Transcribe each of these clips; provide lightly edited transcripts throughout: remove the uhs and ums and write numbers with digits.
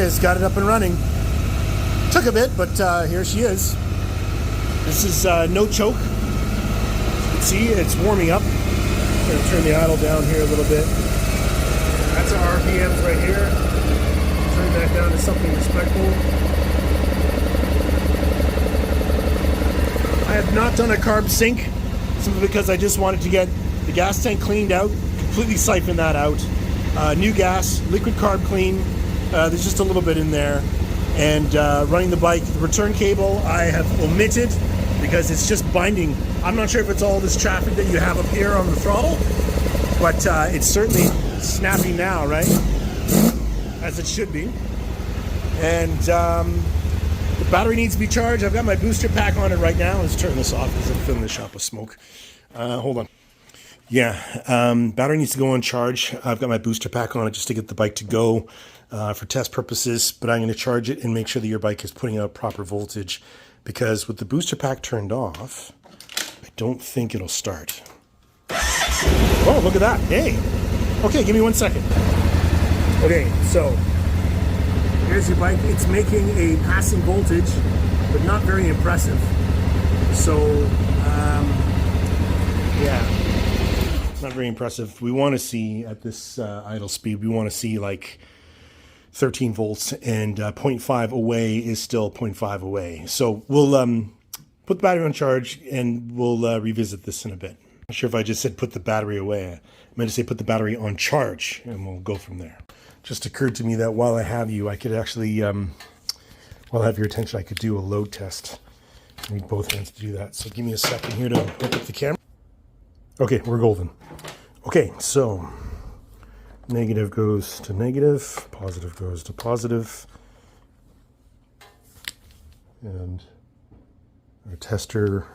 is, got it up and running. Took a bit, but here she is. This is no choke. You can see it's warming up. I'm going to turn the idle down here a little bit. That's our RPMs right here. Turn that down to something respectful. I have not done a carb sync, simply because I just wanted to get the gas tank cleaned out, completely siphon that out. New gas, liquid carb clean. There's just a little bit in there. And running the bike, the return cable I have omitted because it's just binding. I'm not sure if it's all this traffic that you have up here on the throttle, but it's certainly snappy now, right? As it should be. And the battery needs to be charged. I've got my booster pack on it right now. Let's turn this off because I'm filling the shop with smoke. Hold on. Yeah, battery needs to go on charge. I've got my booster pack on it just to get the bike to go for test purposes, but I'm going to charge it and make sure that your bike is putting out proper voltage, because with the booster pack turned off, I don't think it'll start. Oh, look at that. Hey. Okay, give me 1 second. Okay, so here's your bike. It's making a passing voltage, but not very impressive. So, yeah. Not very impressive. We want to see at this idle speed, we want to see like 13 volts, and 0.5 away is still 0.5 away. So we'll put the battery on charge and we'll revisit this in a bit. Not sure if I just said put the battery away. I meant to say put the battery on charge, and we'll go from there. Just occurred to me that while I have you, I could actually, while I have your attention, I could do a load test. I need both hands to do that. So give me a second here to hook up the camera. Okay, we're golden. Okay, so negative goes to negative, positive goes to positive. And our tester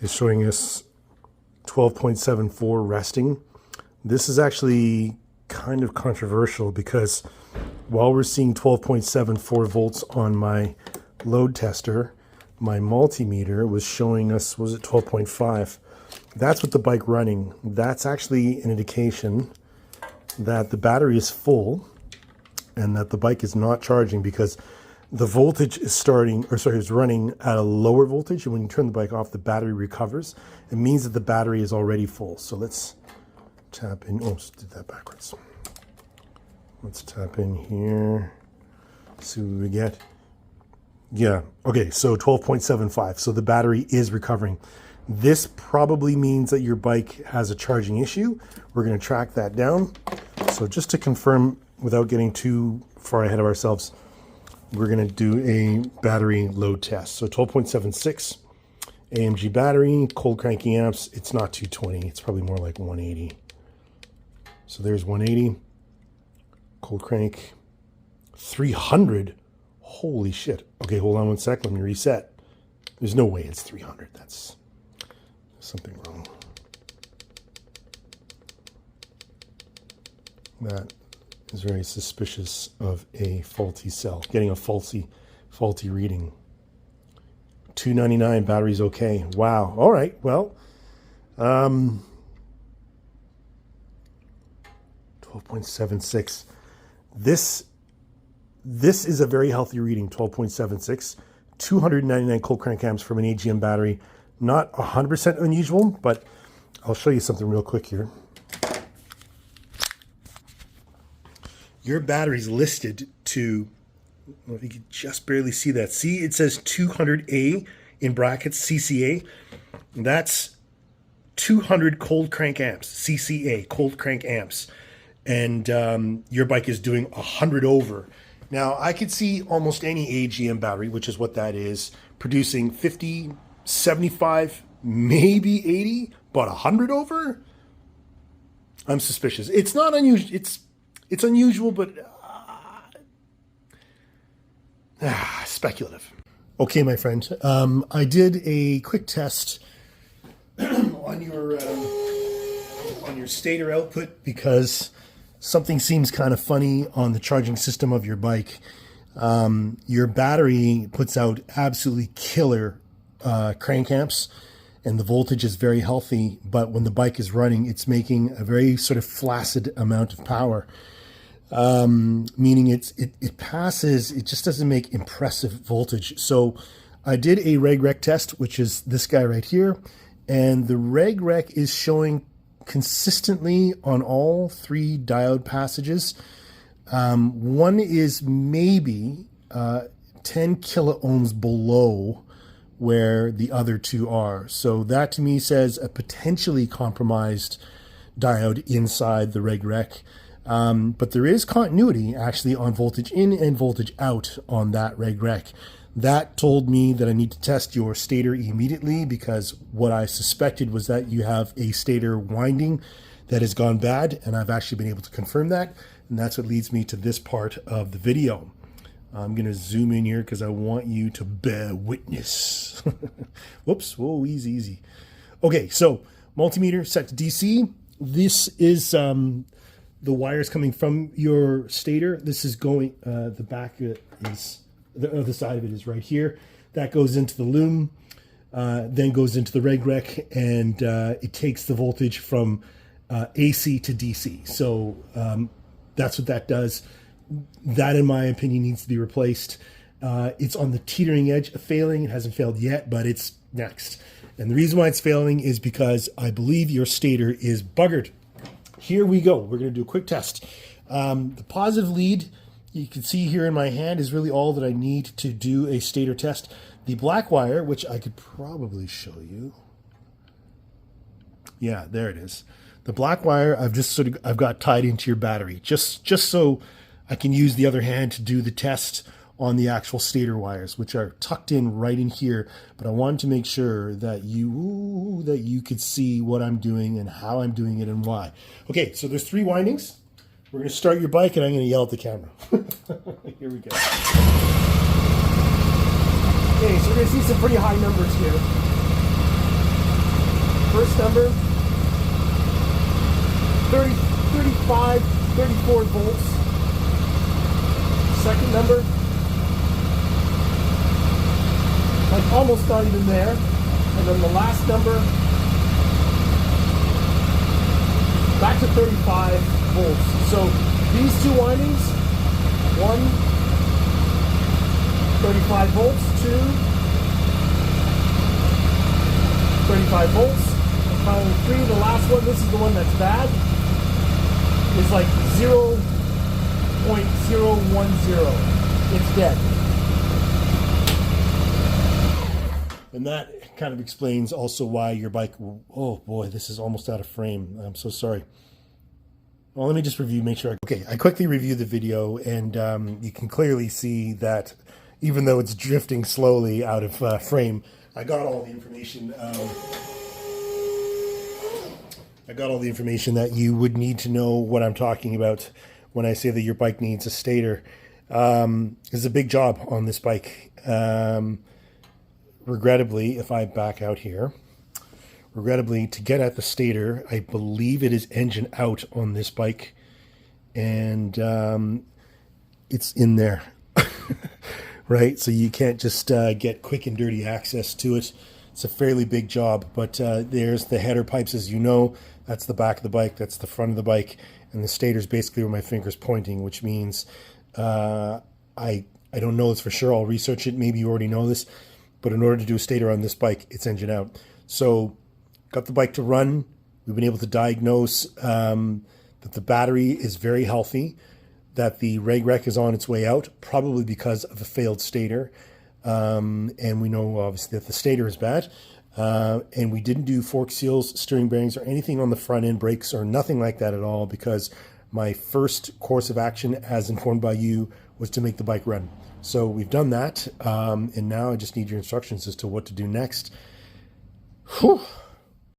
is showing us 12.74 resting. This is actually kind of controversial because while we're seeing 12.74 volts on my load tester, my multimeter was showing us, was it 12.5? That's with the bike running. That's actually an indication that the battery is full and that the bike is not charging, because the voltage is starting, or sorry, is running at a lower voltage, and when you turn the bike off, the battery recovers. It means that the battery is already full. So let's tap in. Oh, did that backwards. Let's tap in here. See what we get. Yeah. Okay. So 12.75. So the battery is recovering. This probably means that your bike has a charging issue. We're going to track that down. So just to confirm, without getting too far ahead of ourselves, we're going to do a battery load test. So 12.76 AMG battery, cold cranking amps. It's not 220. It's probably more like 180. So there's 180. Cold crank 300. Holy shit. Okay, hold on 1 sec. Let me reset. There's no way it's 300. That's something wrong. That is very suspicious of a faulty cell. Getting a faulty reading. 299, battery's okay. Wow. All right. Well, 12.76. This is a very healthy reading. 12.76. 299 cold crank amps from an AGM battery. Not 100% unusual, but I'll show you something real quick here. Your battery's listed to, well, if you can just barely see that. See, it says 200A in brackets, CCA. That's 200 cold crank amps, CCA, cold crank amps. And your bike is doing 100 over. Now, I could see almost any AGM battery, which is what that is, producing 50, 75, maybe 80, but 100 over? I'm suspicious. It's not unusual. It's unusual, but speculative. Okay, my friend. I did a quick test on your stator output because something seems kind of funny on the charging system of your bike. Your battery puts out absolutely killer crank amps, and the voltage is very healthy, but when the bike is running, it's making a very sort of flaccid amount of power. meaning it passes, it just doesn't make impressive voltage. So I did a reg rec test, which is this guy right here, and the reg rec is showing consistently on all 3 diode passages. One is maybe 10 kilo ohms below where the other 2 are. So that to me says a potentially compromised diode inside the reg rec. But there is continuity actually on voltage in and voltage out on that reg rec. That told me that I need to test your stator immediately, because what I suspected was that you have a stator winding that has gone bad, and I've actually been able to confirm that. And that's what leads me to this part of the video. I'm going to zoom in here because I want you to bear witness. Whoops, whoa, easy. Okay, so multimeter set to DC. This is the wires coming from your stator. This is going, the back is, the other side of it is right here. That goes into the loom, then goes into the reg rec, and it takes the voltage from AC to DC. So that's what that does. That, in my opinion, needs to be replaced. It's on the teetering edge of failing. It hasn't failed yet, but it's next. And the reason why it's failing is because I believe your stator is buggered. Here we go. We're going to do a quick test. The positive lead, you can see here in my hand, is really all that I need to do a stator test. The black wire, which I could probably show you. Yeah, there it is. The black wire I've got tied into your battery, just so I can use the other hand to do the test on the actual stator wires, which are tucked in right in here. But I wanted to make sure that you could see what I'm doing and how I'm doing it and why. Okay, so there's 3 windings. We're going to start your bike, and I'm going to yell at the camera. Here we go. Okay, so we're going to see some pretty high numbers here. First number, 30, 35, 34 volts. Second number, like almost not even there. And then the last number, back to 35 volts. So these 2 windings, 1, 35 volts, 2, 35 volts. And finally 3, the last one, this is the one that's bad, is like 0.010. It's dead. And that kind of explains also why your bike, oh boy, this is almost out of frame. I'm so sorry. Well, let me just review, make sure. Okay, I quickly reviewed the video, and you can clearly see that even though it's drifting slowly out of frame, I got all the information. I got all the information that you would need to know what I'm talking about when I say that your bike needs a stator. It's a big job on this bike. Regrettably, if I back out here, regrettably, to get at the stator, I believe it is engine out on this bike, and it's in there, right? So you can't just get quick and dirty access to it. It's a fairly big job, but there's the header pipes, as you know. That's the back of the bike, that's the front of the bike, and the stator is basically where my finger's pointing, which means I don't know this for sure. I'll research it. Maybe you already know this, but in order to do a stator on this bike, it's engine out. So got the bike to run. We've been able to diagnose that the battery is very healthy, that the reg rec is on its way out, probably because of a failed stator. And we know obviously that the stator is bad. And we didn't do fork seals, steering bearings, or anything on the front end, brakes, or nothing like that at all, because my first course of action, as informed by you, was to make the bike run. So we've done that, and now I just need your instructions as to what to do next. Whew.